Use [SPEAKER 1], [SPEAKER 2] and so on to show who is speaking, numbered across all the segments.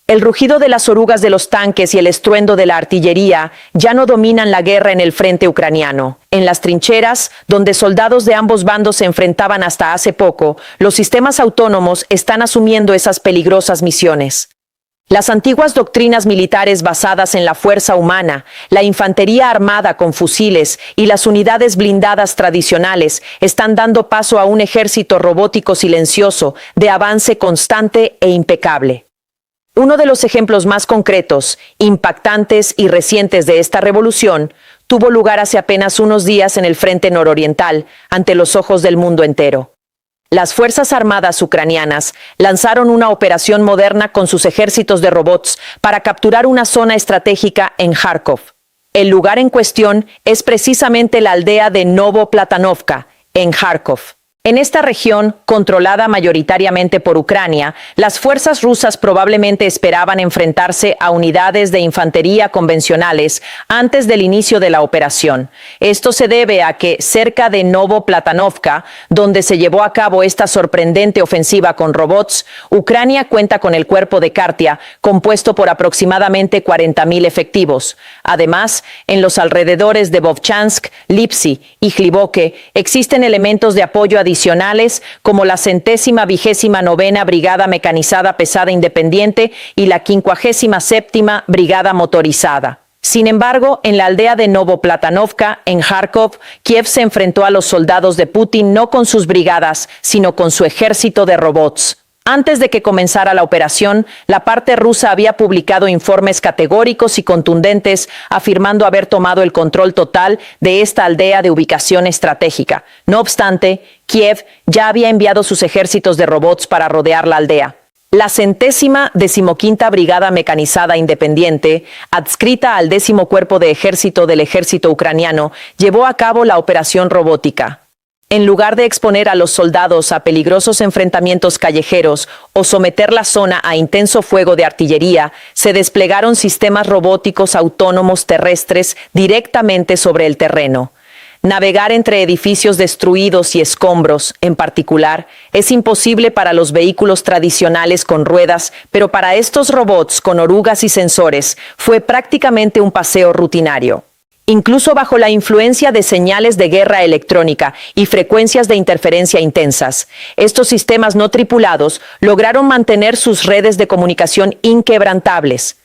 [SPEAKER 1] El rugido de las orugas de los tanques y el estruendo de la artillería ya no dominan la guerra en el frente ucraniano. En las trincheras, donde soldados de ambos bandos se enfrentaban hasta hace poco, los sistemas autónomos están asumiendo esas peligrosas misiones. Las antiguas doctrinas militares basadas en la fuerza humana, la infantería armada con fusiles y las unidades blindadas tradicionales están dando paso a un ejército robótico silencioso, de avance constante e impecable. Uno de los ejemplos más concretos, impactantes y recientes de esta revolución tuvo lugar hace apenas unos días en el frente nororiental, ante los ojos del mundo entero. Las Fuerzas Armadas ucranianas lanzaron una operación moderna con sus ejércitos de robots para capturar una zona estratégica en Kharkov. El lugar en cuestión es precisamente la aldea de Novoplatanovka, en Kharkov. En esta región, controlada mayoritariamente por Ucrania, las fuerzas rusas probablemente esperaban enfrentarse a unidades de infantería convencionales antes del inicio de la operación. Esto se debe a que, cerca de Novoplatanovka, donde se llevó a cabo esta sorprendente ofensiva con robots, Ucrania cuenta con el cuerpo de Kartia, compuesto por aproximadamente 40.000 efectivos. Además, en los alrededores de Vovchansk, Lipsy y Khlivoke existen elementos de apoyo adicionales como la 129ª Brigada Mecanizada Pesada Independiente y la 57ª Brigada Motorizada. Sin embargo, en la aldea de Novoplatanovka, en Kharkov, Kiev se enfrentó a los soldados de Putin no con sus brigadas, sino con su ejército de robots. Antes de que comenzara la operación, la parte rusa había publicado informes categóricos y contundentes afirmando haber tomado el control total de esta aldea de ubicación estratégica. No obstante, Kiev ya había enviado sus ejércitos de robots para rodear la aldea. La 115ª Brigada Mecanizada Independiente, adscrita al 10º Cuerpo de Ejército del Ejército Ucraniano, llevó a cabo la operación robótica. En lugar de exponer a los soldados a peligrosos enfrentamientos callejeros o someter la zona a intenso fuego de artillería, se desplegaron sistemas robóticos autónomos terrestres directamente sobre el terreno. Navegar entre edificios destruidos y escombros, en particular, es imposible para los vehículos tradicionales con ruedas, pero para estos robots con orugas y sensores fue prácticamente un paseo rutinario. Incluso bajo la influencia de señales de guerra electrónica y frecuencias de interferencia intensas, estos sistemas no tripulados lograron mantener sus redes de comunicación inquebrantables.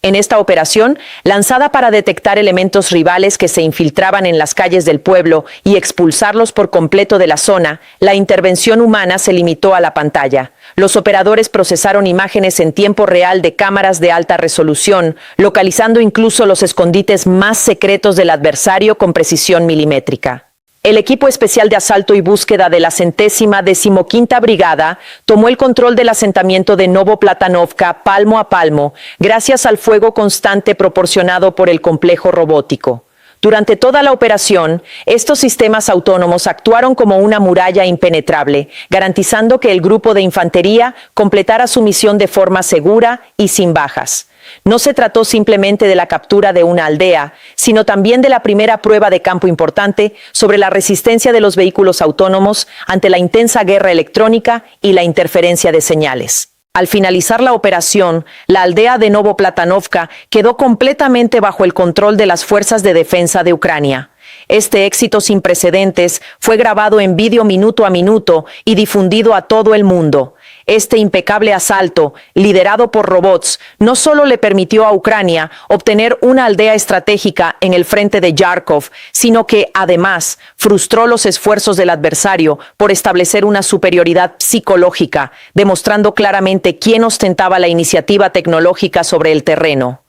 [SPEAKER 1] En esta operación, lanzada para detectar elementos rivales que se infiltraban en las calles del pueblo y expulsarlos por completo de la zona, la intervención humana se limitó a la pantalla. Los operadores procesaron imágenes en tiempo real de cámaras de alta resolución, localizando incluso los escondites más secretos del adversario con precisión milimétrica. El equipo especial de asalto y búsqueda de la 115ª Brigada tomó el control del asentamiento de Novoplatanovka palmo a palmo, gracias al fuego constante proporcionado por el complejo robótico. Durante toda la operación, estos sistemas autónomos actuaron como una muralla impenetrable, garantizando que el grupo de infantería completara su misión de forma segura y sin bajas. No se trató simplemente de la captura de una aldea, sino también de la primera prueba de campo importante sobre la resistencia de los vehículos autónomos ante la intensa guerra electrónica y la interferencia de señales. Al finalizar la operación, la aldea de Novoplatanovka quedó completamente bajo el control de las fuerzas de defensa de Ucrania. Este éxito sin precedentes fue grabado en vídeo minuto a minuto y difundido a todo el mundo. Este impecable asalto, liderado por robots, no solo le permitió a Ucrania obtener una aldea estratégica en el frente de Kharkov, sino que, además, frustró los esfuerzos del adversario por establecer una superioridad psicológica, demostrando claramente quién ostentaba la iniciativa tecnológica sobre el terreno.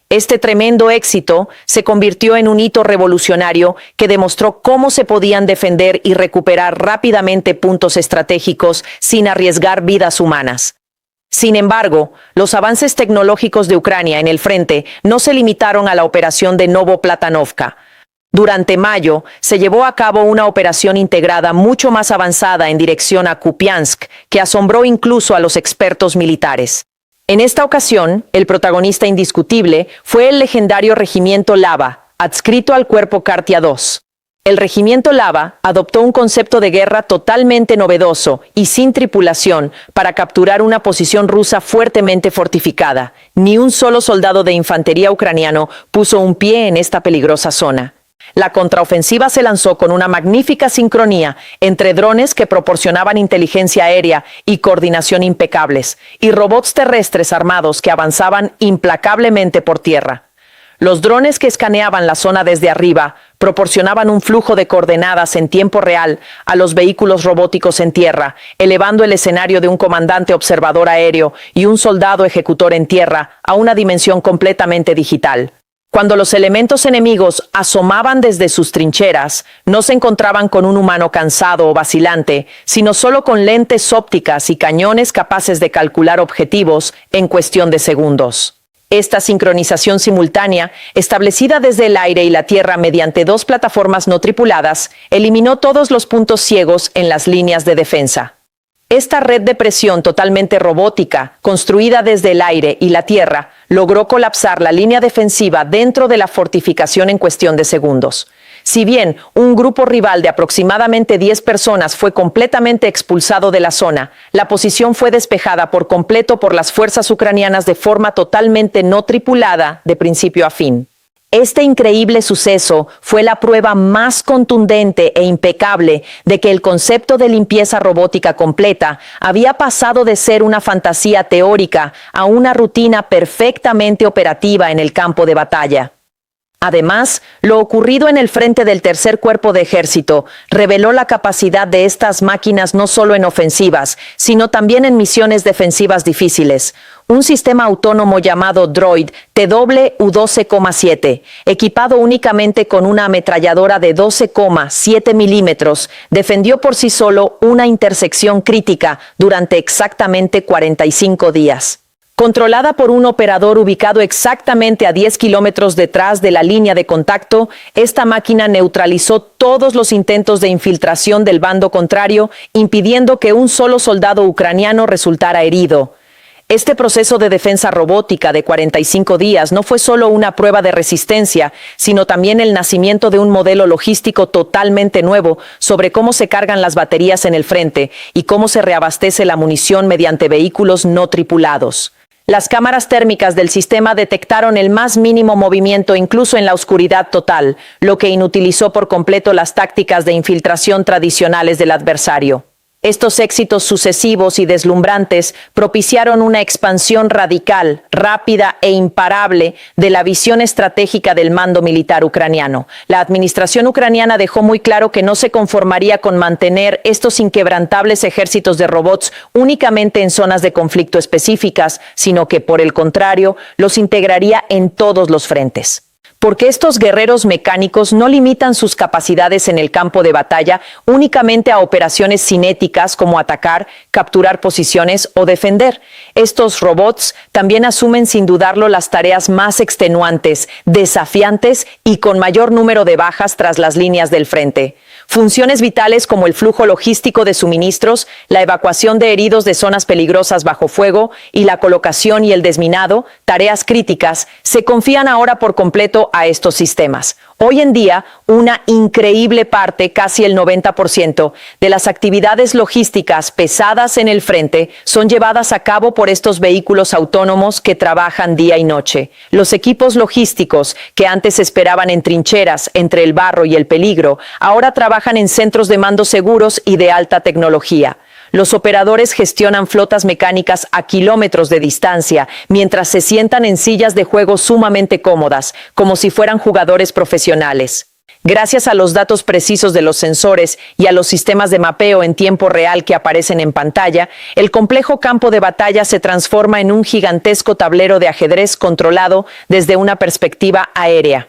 [SPEAKER 1] Este tremendo éxito se convirtió en un hito revolucionario que demostró cómo se podían defender y recuperar rápidamente puntos estratégicos sin arriesgar vidas humanas. Sin embargo, los avances tecnológicos de Ucrania en el frente no se limitaron a la operación de Novoplatanovka. Durante mayo, se llevó a cabo una operación integrada mucho más avanzada en dirección a Kupiansk, que asombró incluso a los expertos militares. En esta ocasión, el protagonista indiscutible fue el legendario regimiento Lava, adscrito al cuerpo Kartia II. El regimiento Lava adoptó un concepto de guerra totalmente novedoso y sin tripulación para capturar una posición rusa fuertemente fortificada. Ni un solo soldado de infantería ucraniano puso un pie en esta peligrosa zona. La contraofensiva se lanzó con una magnífica sincronía entre drones que proporcionaban inteligencia aérea y coordinación impecables, y robots terrestres armados que avanzaban implacablemente por tierra. Los drones que escaneaban la zona desde arriba proporcionaban un flujo de coordenadas en tiempo real a los vehículos robóticos en tierra, elevando el escenario de un comandante observador aéreo y un soldado ejecutor en tierra a una dimensión completamente digital. Cuando los elementos enemigos asomaban desde sus trincheras, no se encontraban con un humano cansado o vacilante, sino solo con lentes ópticas y cañones capaces de calcular objetivos en cuestión de segundos. Esta sincronización simultánea, establecida desde el aire y la tierra mediante dos plataformas no tripuladas, eliminó todos los puntos ciegos en las líneas de defensa. Esta red de presión totalmente robótica, construida desde el aire y la tierra, logró colapsar la línea defensiva dentro de la fortificación en cuestión de segundos. Si bien un grupo rival de aproximadamente 10 personas fue completamente expulsado de la zona, la posición fue despejada por completo por las fuerzas ucranianas de forma totalmente no tripulada de principio a fin. Este increíble suceso fue la prueba más contundente e impecable de que el concepto de limpieza robótica completa había pasado de ser una fantasía teórica a una rutina perfectamente operativa en el campo de batalla. Además, lo ocurrido en el frente del Tercer Cuerpo de Ejército reveló la capacidad de estas máquinas no solo en ofensivas, sino también en misiones defensivas difíciles. Un sistema autónomo llamado Droid TW-U12,7, equipado únicamente con una ametralladora de 12,7 milímetros, defendió por sí solo una intersección crítica durante exactamente 45 días. Controlada por un operador ubicado exactamente a 10 kilómetros detrás de la línea de contacto, esta máquina neutralizó todos los intentos de infiltración del bando contrario, impidiendo que un solo soldado ucraniano resultara herido. Este proceso de defensa robótica de 45 días no fue solo una prueba de resistencia, sino también el nacimiento de un modelo logístico totalmente nuevo sobre cómo se cargan las baterías en el frente y cómo se reabastece la munición mediante vehículos no tripulados. Las cámaras térmicas del sistema detectaron el más mínimo movimiento incluso en la oscuridad total, lo que inutilizó por completo las tácticas de infiltración tradicionales del adversario. Estos éxitos sucesivos y deslumbrantes propiciaron una expansión radical, rápida e imparable de la visión estratégica del mando militar ucraniano. La administración ucraniana dejó muy claro que no se conformaría con mantener estos inquebrantables ejércitos de robots únicamente en zonas de conflicto específicas, sino que, por el contrario, los integraría en todos los frentes. Porque estos guerreros mecánicos no limitan sus capacidades en el campo de batalla únicamente a operaciones cinéticas como atacar, capturar posiciones o defender. Estos robots también asumen sin dudarlo las tareas más extenuantes, desafiantes y con mayor número de bajas tras las líneas del frente. Funciones vitales como el flujo logístico de suministros, la evacuación de heridos de zonas peligrosas bajo fuego y la colocación y el desminado, tareas críticas, se confían ahora por completo a estos sistemas. Hoy en día, una increíble parte, casi el 90%, de las actividades logísticas pesadas en el frente son llevadas a cabo por estos vehículos autónomos que trabajan día y noche. Los equipos logísticos, que antes esperaban en trincheras entre el barro y el peligro, ahora trabajan en centros de mando seguros y de alta tecnología. Los operadores gestionan flotas mecánicas a kilómetros de distancia, mientras se sientan en sillas de juego sumamente cómodas, como si fueran jugadores profesionales. Gracias a los datos precisos de los sensores y a los sistemas de mapeo en tiempo real que aparecen en pantalla, el complejo campo de batalla se transforma en un gigantesco tablero de ajedrez controlado desde una perspectiva aérea.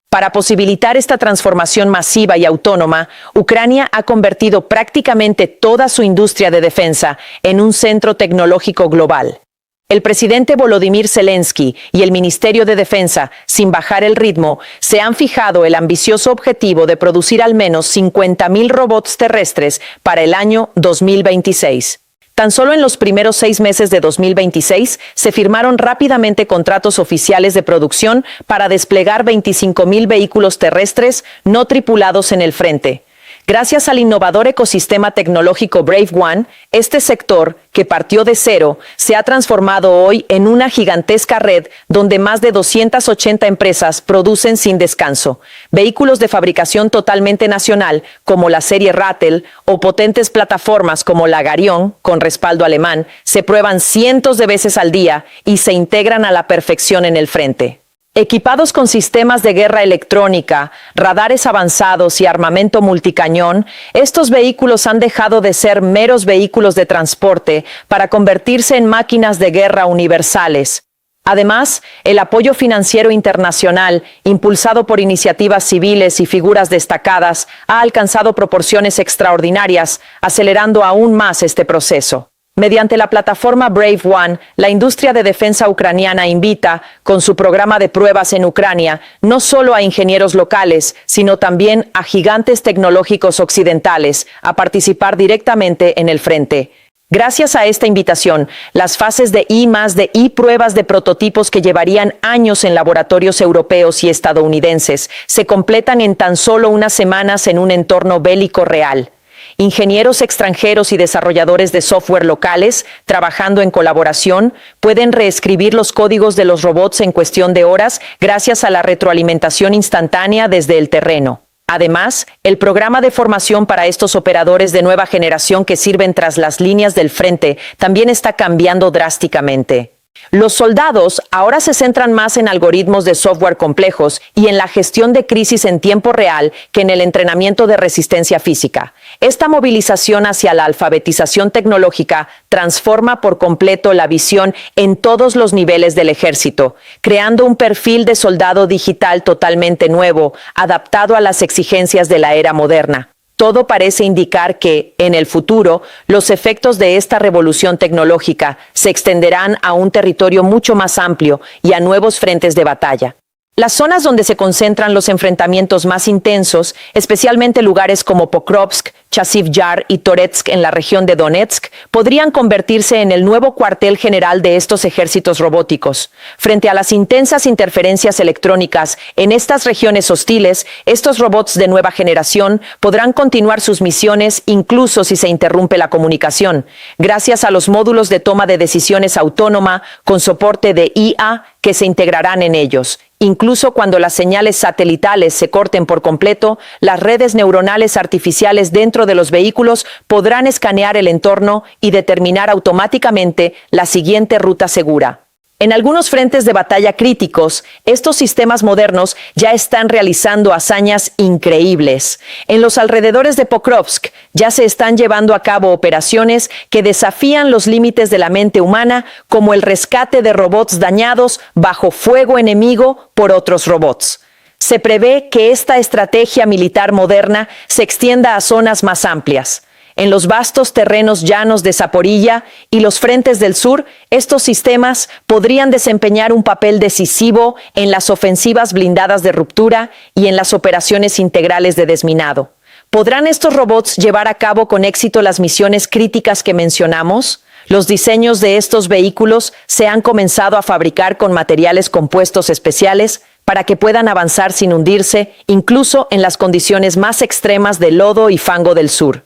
[SPEAKER 1] Para posibilitar esta transformación masiva y autónoma, Ucrania ha convertido prácticamente toda su industria de defensa en un centro tecnológico global. El presidente Volodymyr Zelensky y el Ministerio de Defensa, sin bajar el ritmo, se han fijado el ambicioso objetivo de producir al menos 50.000 robots terrestres para el año 2026. Tan solo en los primeros 6 meses de 2026 se firmaron rápidamente contratos oficiales de producción para desplegar 25,000 vehículos terrestres no tripulados en el frente. Gracias al innovador ecosistema tecnológico Brave One, este sector, que partió de cero, se ha transformado hoy en una gigantesca red donde más de 280 empresas producen sin descanso. Vehículos de fabricación totalmente nacional, como la serie Ratel, o potentes plataformas como la Garión, con respaldo alemán, se prueban cientos de veces al día y se integran a la perfección en el frente. Equipados con sistemas de guerra electrónica, radares avanzados y armamento multicañón, estos vehículos han dejado de ser meros vehículos de transporte para convertirse en máquinas de guerra universales. Además, el apoyo financiero internacional, impulsado por iniciativas civiles y figuras destacadas, ha alcanzado proporciones extraordinarias, acelerando aún más este proceso. Mediante la plataforma Brave One, la industria de defensa ucraniana invita, con su programa de pruebas en Ucrania, no solo a ingenieros locales, sino también a gigantes tecnológicos occidentales a participar directamente en el frente. Gracias a esta invitación, las fases de I+D pruebas de prototipos que llevarían años en laboratorios europeos y estadounidenses se completan en tan solo unas semanas en un entorno bélico real. Ingenieros extranjeros y desarrolladores de software locales, trabajando en colaboración, pueden reescribir los códigos de los robots en cuestión de horas gracias a la retroalimentación instantánea desde el terreno. Además, el programa de formación para estos operadores de nueva generación que sirven tras las líneas del frente también está cambiando drásticamente. Los soldados ahora se centran más en algoritmos de software complejos y en la gestión de crisis en tiempo real que en el entrenamiento de resistencia física. Esta movilización hacia la alfabetización tecnológica transforma por completo la visión en todos los niveles del ejército, creando un perfil de soldado digital totalmente nuevo, adaptado a las exigencias de la era moderna. Todo parece indicar que, en el futuro, los efectos de esta revolución tecnológica se extenderán a un territorio mucho más amplio y a nuevos frentes de batalla. Las zonas donde se concentran los enfrentamientos más intensos, especialmente lugares como Pokrovsk, Chasiv Yar y Toretsk en la región de Donetsk, podrían convertirse en el nuevo cuartel general de estos ejércitos robóticos. Frente a las intensas interferencias electrónicas en estas regiones hostiles, estos robots de nueva generación podrán continuar sus misiones incluso si se interrumpe la comunicación, gracias a los módulos de toma de decisiones autónoma con soporte de IA que se integrarán en ellos. Incluso cuando las señales satelitales se corten por completo, las redes neuronales artificiales dentro de los vehículos podrán escanear el entorno y determinar automáticamente la siguiente ruta segura. En algunos frentes de batalla críticos, estos sistemas modernos ya están realizando hazañas increíbles. En los alrededores de Pokrovsk ya se están llevando a cabo operaciones que desafían los límites de la mente humana, como el rescate de robots dañados bajo fuego enemigo por otros robots. Se prevé que esta estrategia militar moderna se extienda a zonas más amplias. En los vastos terrenos llanos de Zaporilla y los frentes del sur, estos sistemas podrían desempeñar un papel decisivo en las ofensivas blindadas de ruptura y en las operaciones integrales de desminado. ¿Podrán estos robots llevar a cabo con éxito las misiones críticas que mencionamos? Los diseños de estos vehículos se han comenzado a fabricar con materiales compuestos especiales para que puedan avanzar sin hundirse, incluso en las condiciones más extremas de lodo y fango del sur.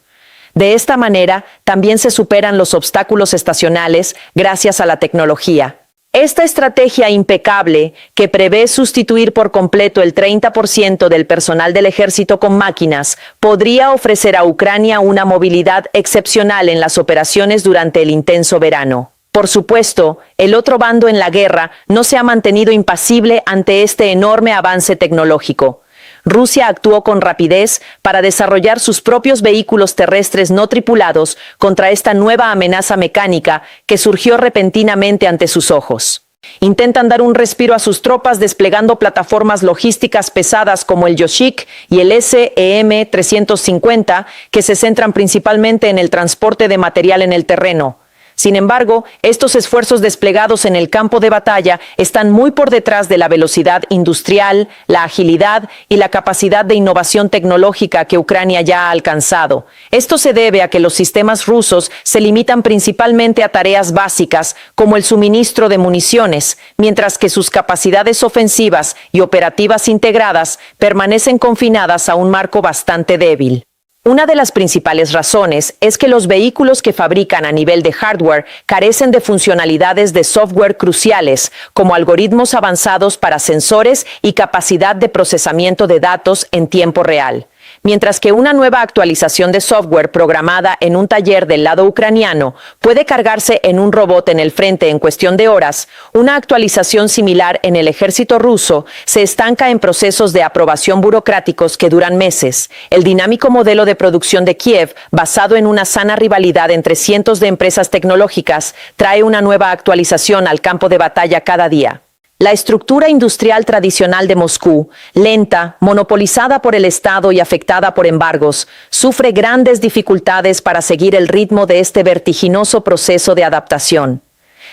[SPEAKER 1] De esta manera, también se superan los obstáculos estacionales gracias a la tecnología. Esta estrategia impecable, que prevé sustituir por completo el 30% del personal del ejército con máquinas, podría ofrecer a Ucrania una movilidad excepcional en las operaciones durante el intenso verano. Por supuesto, el otro bando en la guerra no se ha mantenido impasible ante este enorme avance tecnológico. Rusia actuó con rapidez para desarrollar sus propios vehículos terrestres no tripulados contra esta nueva amenaza mecánica que surgió repentinamente ante sus ojos. Intentan dar un respiro a sus tropas desplegando plataformas logísticas pesadas como el Yoshik y el SEM-350, que se centran principalmente en el transporte de material en el terreno. Sin embargo, estos esfuerzos desplegados en el campo de batalla están muy por detrás de la velocidad industrial, la agilidad y la capacidad de innovación tecnológica que Ucrania ya ha alcanzado. Esto se debe a que los sistemas rusos se limitan principalmente a tareas básicas como el suministro de municiones, mientras que sus capacidades ofensivas y operativas integradas permanecen confinadas a un marco bastante débil. Una de las principales razones es que los vehículos que fabrican a nivel de hardware carecen de funcionalidades de software cruciales, como algoritmos avanzados para sensores y capacidad de procesamiento de datos en tiempo real. Mientras que una nueva actualización de software programada en un taller del lado ucraniano puede cargarse en un robot en el frente en cuestión de horas, una actualización similar en el ejército ruso se estanca en procesos de aprobación burocráticos que duran meses. El dinámico modelo de producción de Kiev, basado en una sana rivalidad entre cientos de empresas tecnológicas, trae una nueva actualización al campo de batalla cada día. La estructura industrial tradicional de Moscú, lenta, monopolizada por el Estado y afectada por embargos, sufre grandes dificultades para seguir el ritmo de este vertiginoso proceso de adaptación.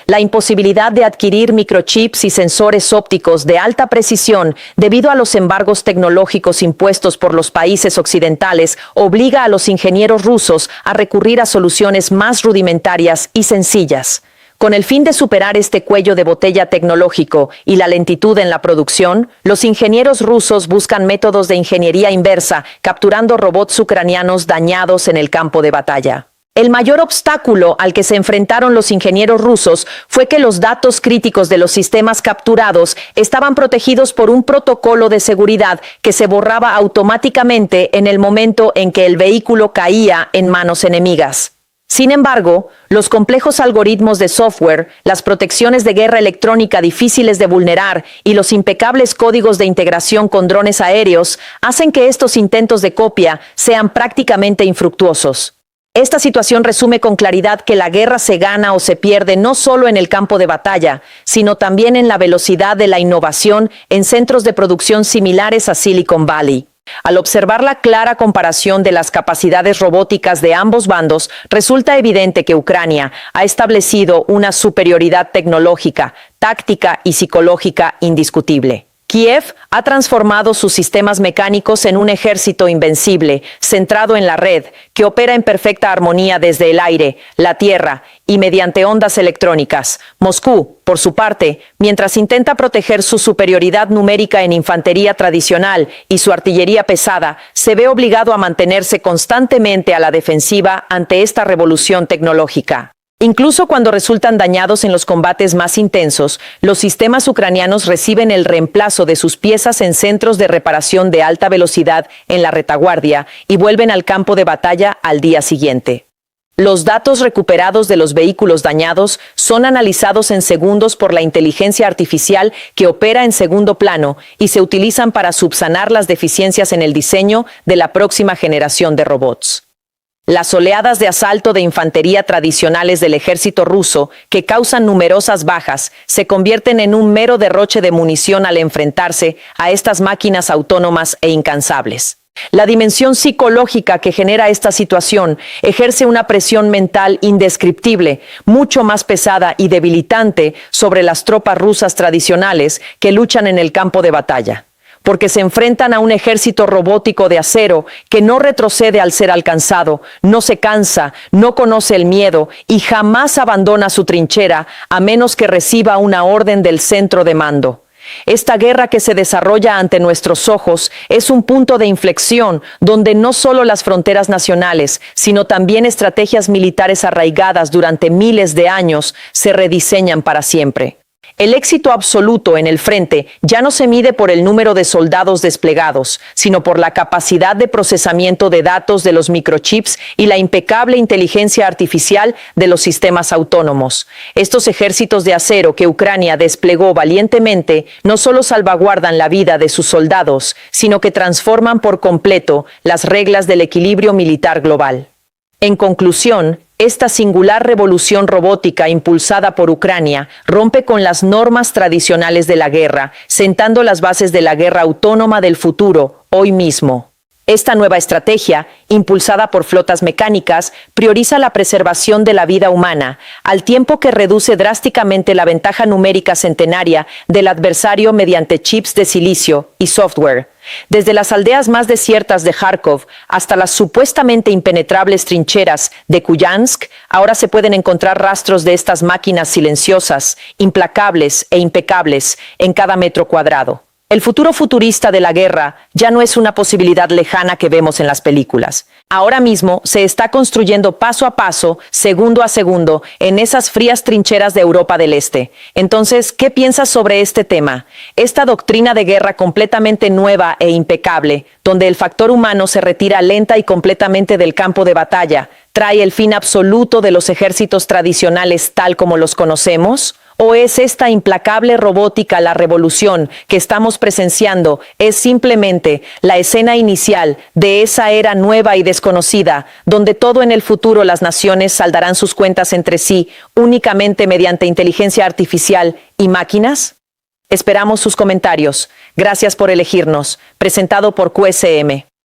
[SPEAKER 1] La imposibilidad de adquirir microchips y sensores ópticos de alta precisión debido a los embargos tecnológicos impuestos por los países occidentales obliga a los ingenieros rusos a recurrir a soluciones más rudimentarias y sencillas. Con el fin de superar este cuello de botella tecnológico y la lentitud en la producción, los ingenieros rusos buscan métodos de ingeniería inversa, capturando robots ucranianos dañados en el campo de batalla. El mayor obstáculo al que se enfrentaron los ingenieros rusos fue que los datos críticos de los sistemas capturados estaban protegidos por un protocolo de seguridad que se borraba automáticamente en el momento en que el vehículo caía en manos enemigas. Sin embargo, los complejos algoritmos de software, las protecciones de guerra electrónica difíciles de vulnerar y los impecables códigos de integración con drones aéreos hacen que estos intentos de copia sean prácticamente infructuosos. Esta situación resume con claridad que la guerra se gana o se pierde no solo en el campo de batalla, sino también en la velocidad de la innovación en centros de producción similares a Silicon Valley. Al observar la clara comparación de las capacidades robóticas de ambos bandos, resulta evidente que Ucrania ha establecido una superioridad tecnológica, táctica y psicológica indiscutible. Kiev ha transformado sus sistemas mecánicos en un ejército invencible, centrado en la red, que opera en perfecta armonía desde el aire, la tierra y mediante ondas electrónicas. Moscú, por su parte, mientras intenta proteger su superioridad numérica en infantería tradicional y su artillería pesada, se ve obligado a mantenerse constantemente a la defensiva ante esta revolución tecnológica. Incluso cuando resultan dañados en los combates más intensos, los sistemas ucranianos reciben el reemplazo de sus piezas en centros de reparación de alta velocidad en la retaguardia y vuelven al campo de batalla al día siguiente. Los datos recuperados de los vehículos dañados son analizados en segundos por la inteligencia artificial que opera en segundo plano y se utilizan para subsanar las deficiencias en el diseño de la próxima generación de robots. Las oleadas de asalto de infantería tradicionales del ejército ruso, que causan numerosas bajas, se convierten en un mero derroche de munición al enfrentarse a estas máquinas autónomas e incansables. La dimensión psicológica que genera esta situación ejerce una presión mental indescriptible, mucho más pesada y debilitante sobre las tropas rusas tradicionales que luchan en el campo de batalla, porque se enfrentan a un ejército robótico de acero que no retrocede al ser alcanzado, no se cansa, no conoce el miedo y jamás abandona su trinchera a menos que reciba una orden del centro de mando. Esta guerra que se desarrolla ante nuestros ojos es un punto de inflexión donde no solo las fronteras nacionales, sino también estrategias militares arraigadas durante miles de años se rediseñan para siempre. El éxito absoluto en el frente ya no se mide por el número de soldados desplegados, sino por la capacidad de procesamiento de datos de los microchips y la impecable inteligencia artificial de los sistemas autónomos. Estos ejércitos de acero que Ucrania desplegó valientemente no solo salvaguardan la vida de sus soldados, sino que transforman por completo las reglas del equilibrio militar global. En conclusión, esta singular revolución robótica impulsada por Ucrania rompe con las normas tradicionales de la guerra, sentando las bases de la guerra autónoma del futuro, hoy mismo. Esta nueva estrategia, impulsada por flotas mecánicas, prioriza la preservación de la vida humana, al tiempo que reduce drásticamente la ventaja numérica centenaria del adversario mediante chips de silicio y software. Desde las aldeas más desiertas de Kharkov hasta las supuestamente impenetrables trincheras de Kupiansk, ahora se pueden encontrar rastros de estas máquinas silenciosas, implacables e impecables en cada metro cuadrado. El futuro futurista de la guerra ya no es una posibilidad lejana que vemos en las películas. Ahora mismo se está construyendo paso a paso, segundo a segundo, en esas frías trincheras de Europa del Este. Entonces, ¿qué piensas sobre este tema? Esta doctrina de guerra completamente nueva e impecable, donde el factor humano se retira lenta y completamente del campo de batalla, ¿trae el fin absoluto de los ejércitos tradicionales tal como los conocemos? ¿O es esta implacable robótica la revolución que estamos presenciando? Es simplemente la escena inicial de esa era nueva y desconocida, donde todo en el futuro las naciones saldarán sus cuentas entre sí únicamente mediante inteligencia artificial y máquinas? Esperamos sus comentarios. Gracias por elegirnos. Presentado por QSM.